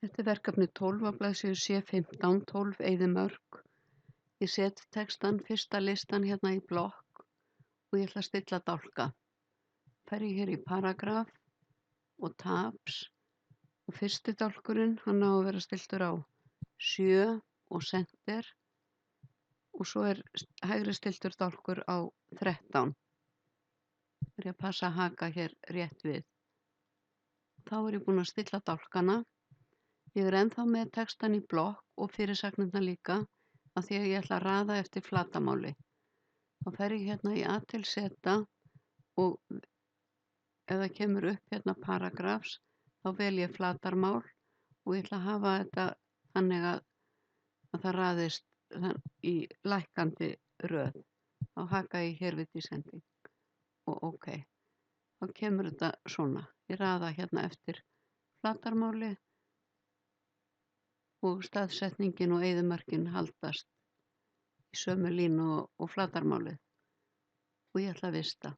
Þetta er verkefni 12 á blaðsíðu C15, 12 eyðimörk. Ég set textann, fyrsta listann hérna í blokk og ég ætla að stilla dálka. Fer ég hér í paragraf og tabs og fyrsti dálkurinn, hann á að vera stilltur á 7 og center og svo er hægri stilltur dálkur á 13. Er ég að passa að haka hér rétt við. Þá er ég búin að stilla dálkana. Ég er ennþá með textan í blokk og fyrirsagnirnar líka af því að ég ætla að raða eftir flatamáli. Þá fer ég hérna í A til Z og ef það kemur upp hérna paragrafs þá vel ég flatarmál og ég ætla að hafa þetta þannig að það raðist í lækkandi röð. Þá haka ég hér við descending og OK. Þá kemur þetta svona. Ég raða hérna eftir flatarmáli og staðsetningin og eyðimörkin haldast í sömu línu og flatarmálið og ég ætla að vista.